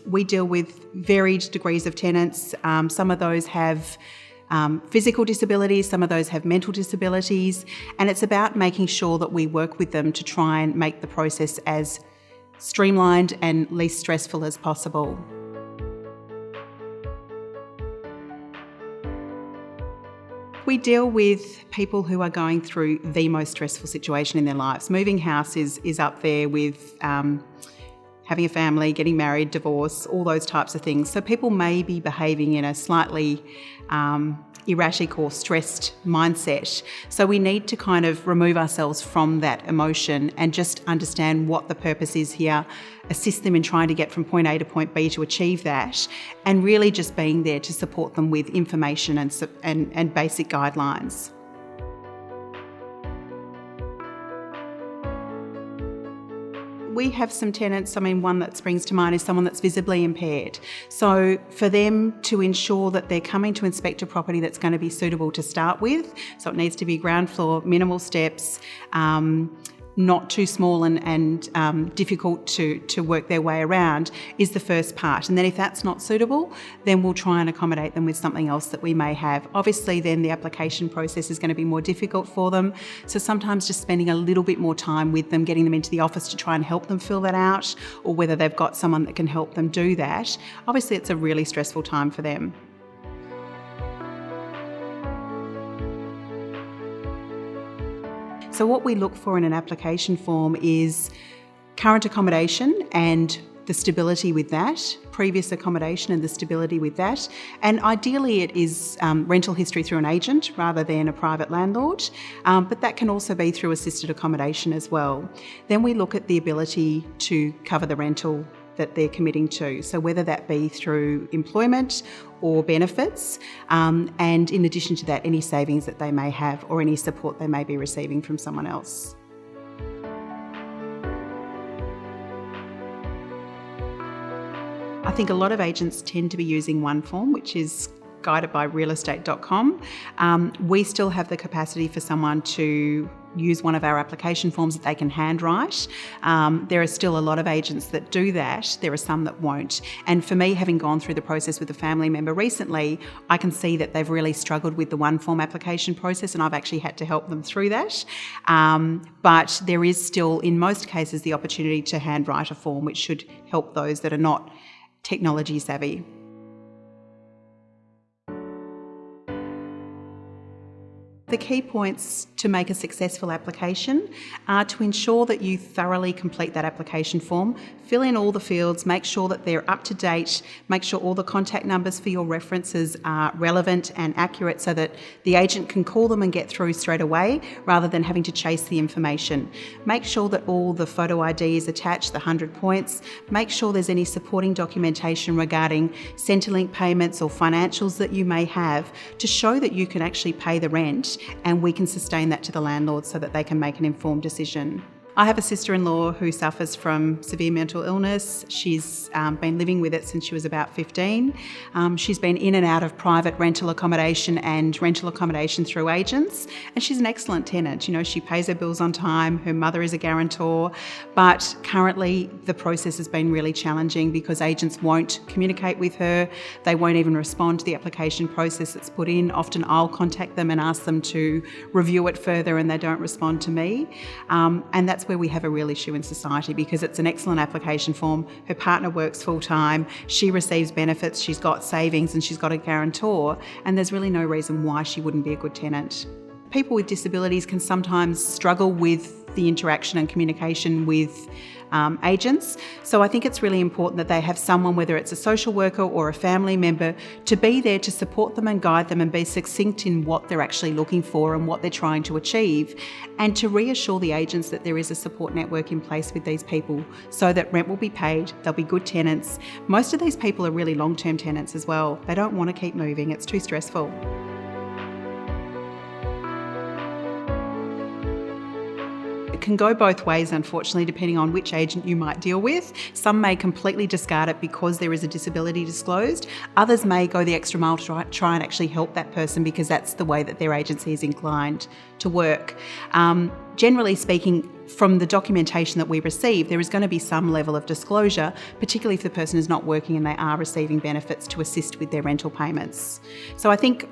we deal with varied degrees of tenants. Some of those have physical disabilities, some of those have mental disabilities, and it's about making sure that we work with them to try and make the process as streamlined and least stressful as possible. We deal with people who are going through the most stressful situation in their lives. Moving house is up there with having a family, getting married, divorce, all those types of things. So people may be behaving in a slightly erratic or stressed mindset. So we need to kind of remove ourselves from that emotion and just understand what the purpose is here, assist them in trying to get from point A to point B to achieve that, and really just being there to support them with information and basic guidelines. We have some tenants, one that springs to mind is someone that's visibly impaired. So for them to ensure that they're coming to inspect a property that's going to be suitable to start with, so it needs to be ground floor, minimal steps, not too small and difficult to work their way around, is the first part. And then if that's not suitable, then we'll try and accommodate them with something else that we may have. Obviously then the application process is going to be more difficult for them, so sometimes just spending a little bit more time with them, getting them into the office to try and help them fill that out, or whether they've got someone that can help them do that. Obviously it's a really stressful time for them. So what we look for in an application form is current accommodation and the stability with that, previous accommodation and the stability with that, and ideally it is rental history through an agent rather than a private landlord, but that can also be through assisted accommodation as well. Then we look at the ability to cover the rental that they're committing to, so whether that be through employment or benefits, and in addition to that, any savings that they may have or any support they may be receiving from someone else. I think a lot of agents tend to be using one form, which is guided by realestate.com. We still have the capacity for someone to use one of our application forms that they can handwrite. There are still a lot of agents that do that. There are some that won't. And for me, having gone through the process with a family member recently, I can see that they've really struggled with the one form application process, and I've actually had to help them through that. But there is still, in most cases, the opportunity to handwrite a form, which should help those that are not technology savvy. The key points to make a successful application are to ensure that you thoroughly complete that application form, fill in all the fields, make sure that they're up to date, make sure all the contact numbers for your references are relevant and accurate so that the agent can call them and get through straight away rather than having to chase the information. Make sure that all the photo ID is attached, the 100 points. Make sure there's any supporting documentation regarding Centrelink payments or financials that you may have to show that you can actually pay the rent, and we can sustain that to the landlord so that they can make an informed decision. I have a sister-in-law who suffers from severe mental illness. She's been living with it since she was about 15. She's been in and out of private rental accommodation and rental accommodation through agents, and she's an excellent tenant. She pays her bills on time, her mother is a guarantor, but currently the process has been really challenging because agents won't communicate with her. They won't even respond to the application process that's put in. Often I'll contact them and ask them to review it further, and they don't respond to me. And that's where we have a real issue in society, because it's an excellent application form. Her partner works full time, she receives benefits, she's got savings and she's got a guarantor, and there's really no reason why she wouldn't be a good tenant. People with disabilities can sometimes struggle with the interaction and communication with agents. So I think it's really important that they have someone, whether it's a social worker or a family member, to be there to support them and guide them and be succinct in what they're actually looking for and what they're trying to achieve, and to reassure the agents that there is a support network in place with these people so that rent will be paid, they'll be good tenants. Most of these people are really long-term tenants as well. They don't want to keep moving, it's too stressful. can go both ways, unfortunately, depending on which agent you might deal with. Some may completely discard it because there is a disability disclosed. Others may go the extra mile to try and actually help that person because that's the way that their agency is inclined to work. Generally speaking, from the documentation that we receive, there is going to be some level of disclosure, particularly if the person is not working and they are receiving benefits to assist with their rental payments. So I think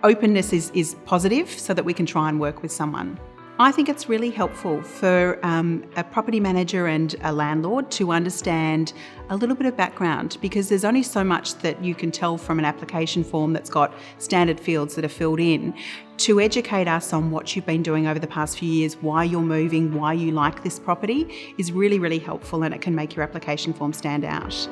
openness is positive so that we can try and work with someone. I think it's really helpful for a property manager and a landlord to understand a little bit of background, because there's only so much that you can tell from an application form that's got standard fields that are filled in. To educate us on what you've been doing over the past few years, why you're moving, why you like this property is really, really helpful, and it can make your application form stand out.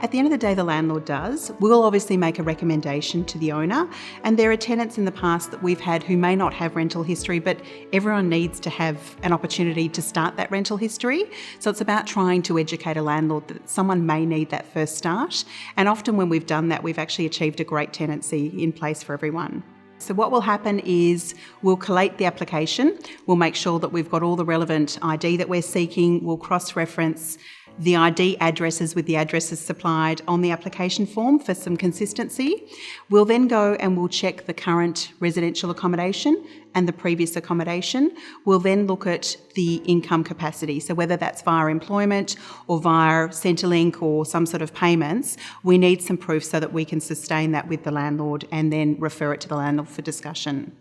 At the end of the day, the landlord does. We'll obviously make a recommendation to the owner, and there are tenants in the past that we've had who may not have rental history, but everyone needs to have an opportunity to start that rental history. So it's about trying to educate a landlord that someone may need that first start, and often when we've done that, we've actually achieved a great tenancy in place for everyone. So what will happen is we'll collate the application, we'll make sure that we've got all the relevant ID that we're seeking, we'll cross-reference the ID addresses with the addresses supplied on the application form for some consistency. We'll then go and we'll check the current residential accommodation and the previous accommodation. We'll then look at the income capacity. So whether that's via employment or via Centrelink or some sort of payments, we need some proof so that we can sustain that with the landlord and then refer it to the landlord for discussion.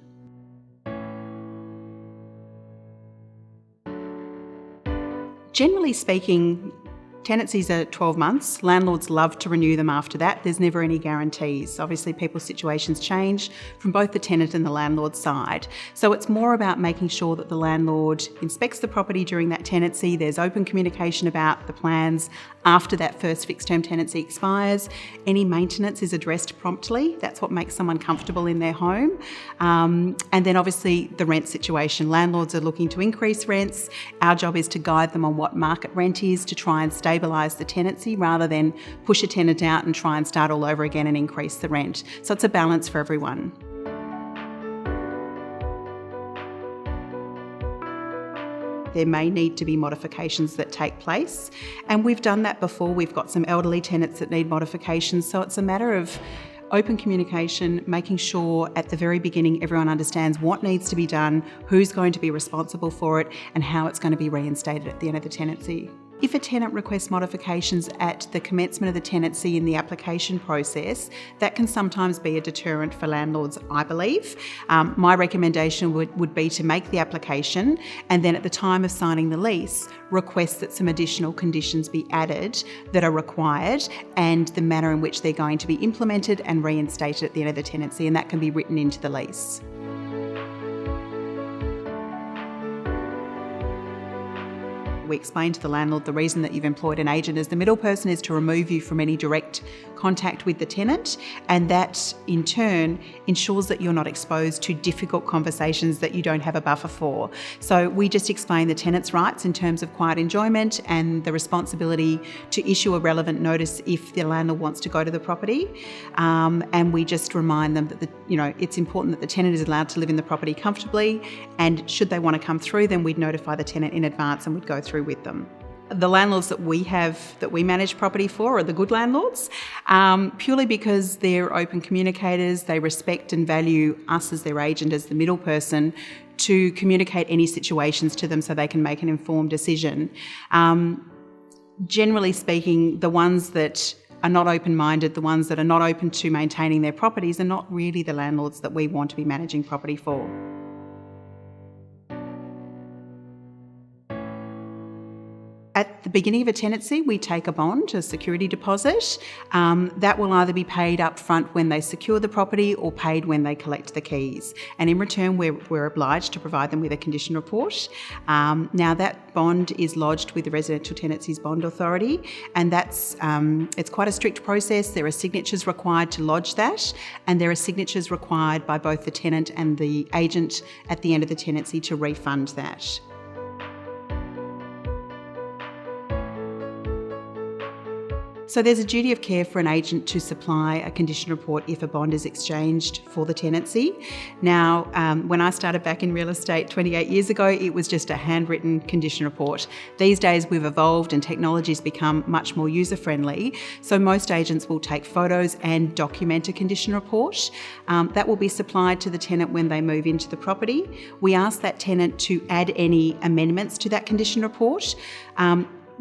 Generally speaking, tenancies are 12 months. Landlords love to renew them after that. There's never any guarantees. Obviously, people's situations change from both the tenant and the landlord side. So it's more about making sure that the landlord inspects the property during that tenancy. There's open communication about the plans after that first fixed term tenancy expires. Any maintenance is addressed promptly. That's what makes someone comfortable in their home. And then obviously the rent situation. Landlords are looking to increase rents. Our job is to guide them on what market rent is to try and stabilise the tenancy rather than push a tenant out and try and start all over again and increase the rent. So it's a balance for everyone. There may need to be modifications that take place, and we've done that before. We've got some elderly tenants that need modifications, so it's a matter of open communication, making sure at the very beginning everyone understands what needs to be done, who's going to be responsible for it, and how it's going to be reinstated at the end of the tenancy. If a tenant requests modifications at the commencement of the tenancy in the application process, that can sometimes be a deterrent for landlords, I believe. My recommendation would be to make the application and then at the time of signing the lease, request that some additional conditions be added that are required and the manner in which they're going to be implemented and reinstated at the end of the tenancy, and that can be written into the lease. We explain to the landlord the reason that you've employed an agent as the middle person is to remove you from any direct contact with the tenant, and that in turn ensures that you're not exposed to difficult conversations that you don't have a buffer for. So we just explain the tenant's rights in terms of quiet enjoyment and the responsibility to issue a relevant notice if the landlord wants to go to the property, and we just remind them that it's important that the tenant is allowed to live in the property comfortably, and should they want to come through, then we'd notify the tenant in advance and we'd go through with them. The landlords that we manage property for are the good landlords, purely because they're open communicators. They respect and value us as their agent, as the middle person, to communicate any situations to them so they can make an informed decision. Generally speaking, the ones that are not open-minded, the ones that are not open to maintaining their properties, are not really the landlords that we want to be managing property for. At the beginning of a tenancy, we take a bond, a security deposit. That will either be paid up front when they secure the property or paid when they collect the keys. And in return, we're obliged to provide them with a condition report. Now, that bond is lodged with the Residential Tenancies Bond Authority, and it's quite a strict process. There are signatures required to lodge that, and there are signatures required by both the tenant and the agent at the end of the tenancy to refund that. So there's a duty of care for an agent to supply a condition report if a bond is exchanged for the tenancy. Now, when I started back in real estate 28 years ago, it was just a handwritten condition report. These days we've evolved and technology's become much more user-friendly. So most agents will take photos and document a condition report. That will be supplied to the tenant when they move into the property. We ask that tenant to add any amendments to that condition report.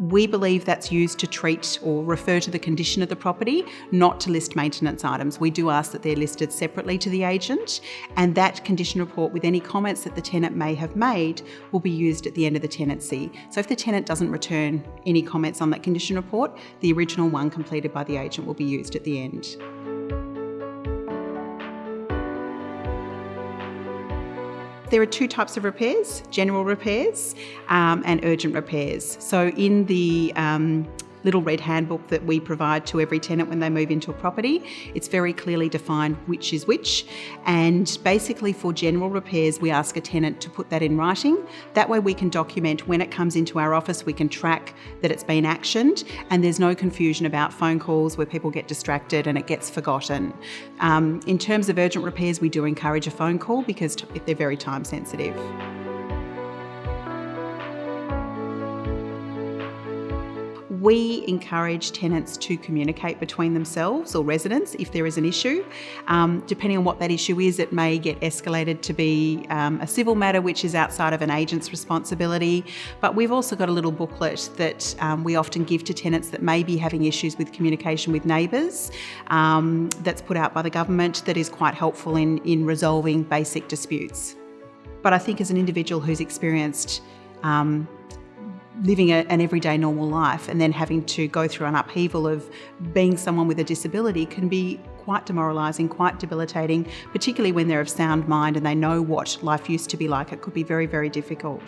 We believe that's used to treat or refer to the condition of the property, not to list maintenance items. We do ask that they're listed separately to the agent, and that condition report with any comments that the tenant may have made will be used at the end of the tenancy. So if the tenant doesn't return any comments on that condition report, the original one completed by the agent will be used at the end. There are two types of repairs, general repairs and urgent repairs. So in the little red handbook that we provide to every tenant when they move into a property, it's very clearly defined which is which. And basically for general repairs, we ask a tenant to put that in writing. That way we can document when it comes into our office, we can track that it's been actioned, and there's no confusion about phone calls where people get distracted and it gets forgotten. In terms of urgent repairs, we do encourage a phone call because they're very time sensitive. We encourage tenants to communicate between themselves or residents if there is an issue. Depending on what that issue is, it may get escalated to be a civil matter, which is outside of an agent's responsibility. But we've also got a little booklet that we often give to tenants that may be having issues with communication with neighbours, that's put out by the government, that is quite helpful in resolving basic disputes. But I think as an individual who's experienced living an everyday normal life and then having to go through an upheaval of being someone with a disability can be quite demoralising, quite debilitating, particularly when they're of sound mind and they know what life used to be like. It could be very, very difficult.